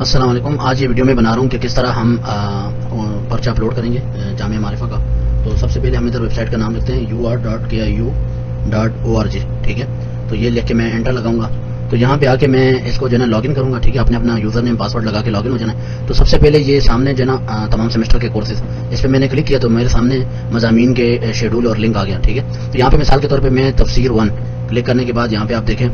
السلام علیکم. آج یہ ویڈیو میں بنا رہا ہوں کہ کس طرح ہم پرچہ اپلوڈ کریں گے جامعہ معرفہ کا. تو سب سے پہلے ہم ادھر ویب سائٹ کا نام لکھتے ہیں ur.kiu.org. ٹھیک ہے, تو یہ لکھ کے میں انٹر لگاؤں گا. تو یہاں پہ آ کے میں اس کو جو ہے نا لاگ ان کروں گا. ٹھیک ہے, اپنا یوزر نیم پاسورڈ لگا کے لاگ ان ہو جانا ہے. تو سب سے پہلے یہ سامنے جو ہے نا تمام سیمسٹر کے کورسز, اس پہ میں نے کلک کیا تو میرے سامنے مضامین کے شیڈول اور لنک آ گیا. ٹھیک ہے, تو یہاں پہ مثال کے طور پہ میں تفسیر 1 کلک کرنے کے بعد یہاں پہ آپ دیکھیں,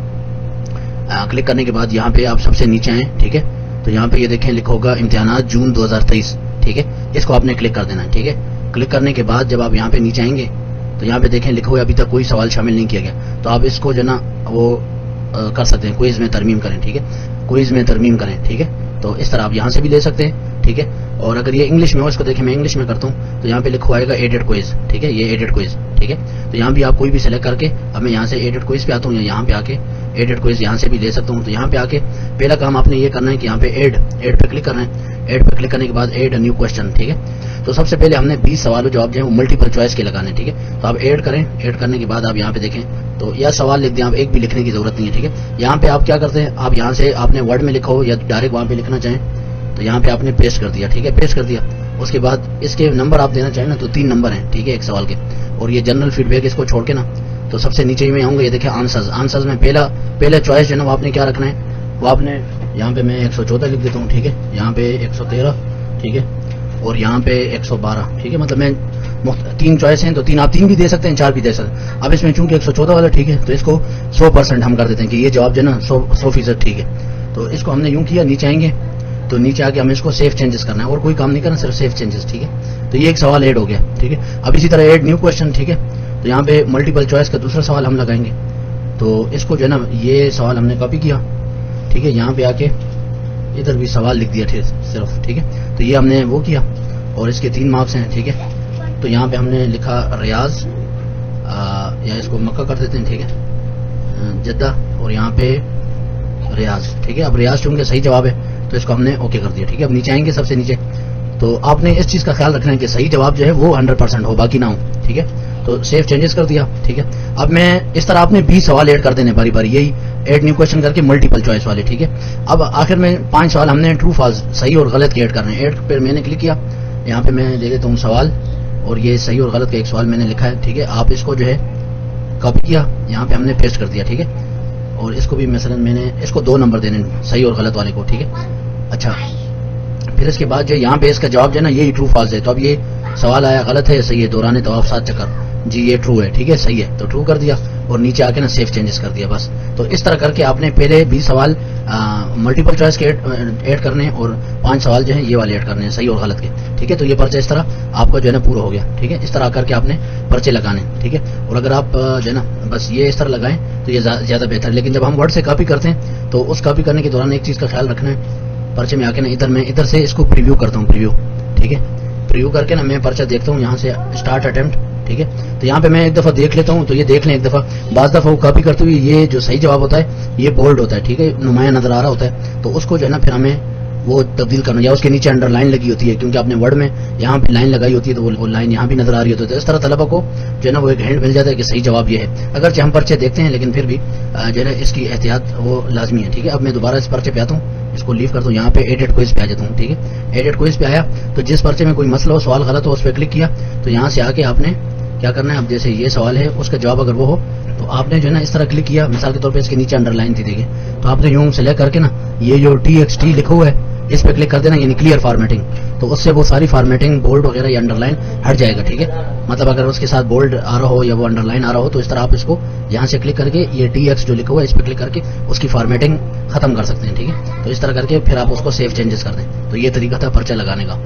کلک کرنے کے بعد یہاں پہ آپ سب سے نیچے آئیں. ٹھیک ہے, تو یہاں پہ یہ دیکھیں لکھا ہوگا امتحانات جون 2023. ٹھیک ہے, اس کو آپ نے کلک کر دینا ہے. ٹھیک ہے, کلک کرنے کے بعد جب آپ یہاں پہ نیچے آئیں گے تو یہاں پہ دیکھیں لکھا ہوا ابھی تک کوئی سوال شامل نہیں کیا گیا. تو آپ اس کو جو ہے نا وہ کر سکتے ہیں, کوئز میں ترمیم کریں. ٹھیک ہے, کوئز میں ترمیم کریں. ٹھیک ہے, تو اس طرح آپ یہاں سے بھی لے سکتے ہیں. ٹھیک ہے, اور اگر یہ انگلش میں ہو, اس کو دیکھیں میں انگلش میں کرتا ہوں تو یہاں پہ لکھا آئے گا ایڈٹ کوئز. ٹھیک ہے, یہ ایڈٹ کوئز. ٹھیک ہے, تو یہاں بھی آپ کوئی بھی سلیکٹ کر کے, اب میں یہاں سے ایڈٹ کوئز پہ آتا ہوں یا یہاں پہ آ کے ایڈٹ کوئز یہاں سے بھی لے سکتا ہوں. تو یہاں پہ آ کے پہلا کام آپ نے یہ کرنا ہے کہ یہاں پہ ایڈ پہ کلک کرنا ہے. ایڈ پہ کلک کرنے کے بعد ایڈ نیو کوشچن. ٹھیک ہے, تو سب سے پہلے ہم نے 20 سوال جواب جو ہیں وہ ملٹیپل چوائس کے لگانے. ٹھیک ہے, تو آپ ایڈ کریں. ایڈ کرنے کے بعد آپ یہاں پہ دیکھیں تو یا سوال لکھ دیں, آپ ایک بھی لکھنے کی ضرورت نہیں ہے. ٹھیک ہے, یہاں پہ آپ کیا کرتے ہیں, آپ یہاں سے آپ نے ورڈ میں لکھا ہو یا ڈائریکٹ وہاں پہ لکھنا چاہیں تو یہاں پہ آپ نے پیسٹ کر دیا. ٹھیک ہے, پیسٹ کر دیا. اس کے بعد اس کے نمبر آپ دینا چاہیں نا تو 3 نمبر ہیں. ٹھیک ہے, ایک سوال کے. اور یہ جنرل فیڈ بیک اس کو چھوڑ کے نا تو سب سے نیچے میں آؤں گا, یہ دیکھیں آنسرز میں پہلا چوائس جو ہے نا وہ آپ نے کیا رکھنا ہے, وہ آپ نے یہاں پہ میں 114 لکھ دیتا ہوں. ٹھیک ہے, یہاں پہ 113. ٹھیک ہے, اور یہاں پہ 112. ٹھیک ہے, مطلب میں 3 چوائس ہیں تو 3 آپ 3 بھی دے سکتے ہیں, 4 بھی دے سکتے ہیں. اب اس میں چونکہ 114 والا ٹھیک ہے تو اس کو 100% ہم کر دیتے ہیں کہ یہ جواب جو ہے نا 100%. ٹھیک ہے, تو اس کو ہم نے یوں کیا, نیچے آئیں گے تو نیچے آ کے ہمیں اس کو سیف چینجز کرنا ہے, اور کوئی کام نہیں کرنا, صرف سیف چینجز. ٹھیک ہے, تو یہ ایک سوال ایڈ ہو گیا. ٹھیک ہے, اب اسی طرح ایڈ نیو کوشچن. ٹھیک ہے, تو یہاں پہ ملٹیپل چوائس کا دوسرا سوال ہم لگائیں گے. تو اس کو جو ہے نا یہ سوال ہم نے کاپی کیا. ٹھیک ہے, یہاں پہ آ کے ادھر بھی سوال لکھ دیا صرف. ٹھیک ہے, تو یہ ہم نے وہ کیا اور اس کے 3 مارکس ہیں. ٹھیک ہے, تو یہاں پہ ہم نے لکھا ریاض, یا اس کو مکہ کر دیتے ہیں. ٹھیک ہے, جدہ, اور یہاں پہ ریاض. ٹھیک ہے, اب ریاض چونکہ صحیح جواب ہے تو اس کو ہم نے اوکے کر دیا. ٹھیک ہے, اب نیچے آئیں گے سب سے نیچے تو آپ نے اس چیز کا خیال رکھنا ہے کہ صحیح جواب جو ہے وہ 100% ہو, باقی نہ ہو. ٹھیک ہے, تو سیف چینجز کر دیا. ٹھیک ہے, اب میں اس طرح آپ نے 20 سوال ایڈ کر دینے باری باری, یہی ایڈ نیو کوشچن کر کے ملٹیپل چوائس والے. ٹھیک ہے, اب آخر میں 5 سوال ہم نے ٹرو فالس صحیح اور غلط کے ایڈ کرنے ہیں. ایڈ پہ میں نے کلک کیا, یہاں پہ میں دے دیتا ہوں سوال, اور یہ صحیح اور غلط کا ایک سوال میں نے لکھا ہے. ٹھیک ہے, آپ اس کو جو ہے کاپی کیا, یہاں پہ ہم نے پیسٹ کر دیا. ٹھیک ہے, اور اس کو بھی مثلا میں نے اس کو 2 نمبر دینے صحیح اور غلط والے کو. ٹھیک ہے, اچھا, پھر اس کے بعد جو یہاں پہ اس کا جواب جو ہے نا یہی ٹرو فالس ہے. تو اب یہ سوال آیا غلط ہے صحیح ہے, دوران طواف 7 چکر, جی یہ ٹرو ہے. ٹھیک ہے, صحیح ہے تو ٹرو کر دیا, اور نیچے آ کے نا سیف چینجز کر دیا بس. تو اس طرح کر کے آپ نے پہلے 20 سوال ملٹیپل چوائس کے ایڈ کرنے ہیں, اور 5 سوال جو ہیں یہ والے ایڈ کرنے ہیں صحیح اور غلط کے. ٹھیک ہے, تو یہ پرچہ اس طرح آپ کا جو ہے نا پورا ہو گیا. ٹھیک ہے, اس طرح کر کے آپ نے پرچے لگانے. ٹھیک ہے, اور اگر آپ جو ہے نا بس یہ اس طرح لگائیں تو یہ زیادہ بہتر ہے. لیکن جب ہم ورڈ سے کاپی کرتے ہیں تو اس کاپی کرنے کے دوران ایک چیز کا خیال رکھنا ہے, پرچے میں آ کے نا ادھر سے اس کو پریویو کرتا ہوں, پریویو. ٹھیک ہے, پریویو کر کے نا میں پرچہ دیکھتا ہوں یہاں سے اسٹارٹ اٹمپٹ. ٹھیک ہے, تو یہاں پہ میں ایک دفعہ دیکھ لیتا ہوں, تو یہ دیکھ لیں ایک دفعہ. بعض دفعہ وہ کاپی کرتے ہوئے یہ جو صحیح جواب ہوتا ہے یہ بولڈ ہوتا ہے. ٹھیک ہے, نمایاں نظر آ رہا ہوتا ہے, تو اس کو جو ہے نا پھر ہمیں وہ تبدیل کرنا, یا اس کے نیچے انڈر لائن لگی ہوتی ہے, کیونکہ آپ نے ورڈ میں یہاں پہ لائن لگائی ہوتی ہے تو وہ لائن یہاں بھی نظر آ رہی ہوتی ہے. تو اس طرح طلبہ کو جو ہے نا وہ ایک ہینڈ مل جاتا ہے کہ صحیح جواب یہ ہے. اگرچہ ہم پرچے دیکھتے ہیں لیکن پھر بھی جو ہے نا اس کی احتیاط وہ لازمی ہے. ٹھیک ہے, اب میں دوبارہ اس پرچے پہ آتا ہوں, اس کو لیو کرتا ہوں, یہاں پہ ایڈٹ کوئز پہ آ جاتا ہوں. ٹھیک ہے, ایڈٹ کوئز پہ آیا تو جس پرچے میں کوئی مسئلہ ہو, سوال غلط ہو, اس پہ کلک کیا تو یہاں سے آ کے آپ نے کیا کرنا ہے, اب جیسے یہ سوال ہے اس کا جواب اگر وہ ہو تو آپ نے جو ہے نا اس طرح کلک کیا, مثال کے طور پہ اس کے نیچے انڈر لائن تھی, دیکھیں تو آپ نے یوں سلیکٹ کر کے نا یہ جو TXT لکھا ہوا ہے اس پہ کلک کر دینا, یعنی کلیئر فارمیٹنگ. تو اس سے وہ ساری فارمیٹنگ بولڈ وغیرہ یا انڈر لائن ہٹ جائے گا. ٹھیک ہے, مطلب اگر اس کے ساتھ بولڈ آ رہا ہو یا وہ انڈر لائن آ رہا ہو تو اس طرح آپ اس کو یہاں سے کلک کر کے یہ TX جو لکھا ہوا ہے اس پہ کلک کر کے اس کی فارمیٹنگ ختم کر سکتے ہیں. ٹھیک ہے, تو اس طرح کر کے پھر آپ اس کو سیف چینجز کر دیں. تو یہ طریقہ تھا پرچہ لگانے کا.